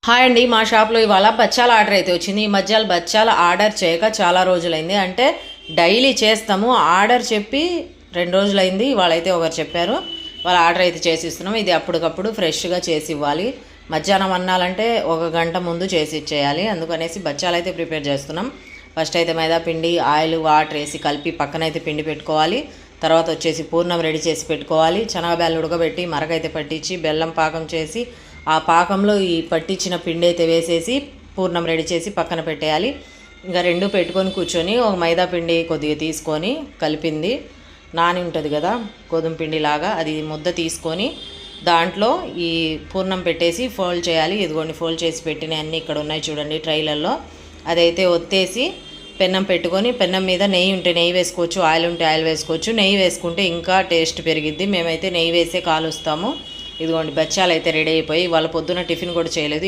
Hi అండి, మా షాప్లో ఇవాళ బచ్చాల ఆర్డర్ అయితే వచ్చింది. ఈ మధ్య బచ్చాల ఆర్డర్ చేయక చాలా రోజులైంది. అంటే డైలీ చేస్తాము, ఆర్డర్ చెప్పి 2 రోజులైంది. ఇవాళైతే ఒకరు చెప్పారు, వాళ్ళ ఆర్డర్ అయితే చేసి ఇస్తున్నాం. ఇది అప్పటికప్పుడు ఫ్రెష్గా చేసి ఇవ్వాలి. మధ్యాహ్నం అన్నాలంటే 1 గంట ముందు చేసి ఇచ్చేయాలి. అందుకనేసి బచ్చాలు అయితే ప్రిపేర్ చేస్తున్నాం. ఫస్ట్ అయితే మైదా పిండి, ఆయిల్, వాటర్ వేసి కలిపి పక్కనైతే పిండి పెట్టుకోవాలి. తర్వాత వచ్చేసి పూర్ణం రెడీ చేసి పెట్టుకోవాలి. శనగబ్యాలు ఉడకబెట్టి మరకైతే పట్టించి బెల్లం పాకం చేసి ఆ పాకంలో ఈ పట్టించిన పిండి అయితే వేసేసి పూర్ణం రెడీ చేసి పక్కన పెట్టేయాలి. ఇంకా 2 పెట్టుకొని కూర్చొని ఒక మైదా పిండి కొద్దిగా తీసుకొని కలిపింది నాని ఉంటుంది కదా గోధుమ పిండి లాగా, అది ముద్ద తీసుకొని దాంట్లో ఈ పూర్ణం పెట్టేసి ఫోల్డ్ చేయాలి. ఇదిగోండి ఫోల్డ్ చేసి పెట్టిన అన్నీ ఇక్కడ ఉన్నాయి చూడండి ట్రైలల్లో. అదైతే ఒత్తేసి పెన్నం పెట్టుకొని పెన్నం మీద నెయ్యి ఉంటే నెయ్యి వేసుకోవచ్చు, ఆయిల్ ఉంటే ఆయిల్ వేసుకోవచ్చు. నెయ్యి వేసుకుంటే ఇంకా టేస్ట్ పెరిగిద్ది. మేమైతే నెయ్యి వేసే కాలుస్తాము. ఇదిగోండి బచ్చాలు అయితే రెడీ అయిపోయి వాళ్ళ పొద్దున టిఫిన్ కూడా చేయలేదు.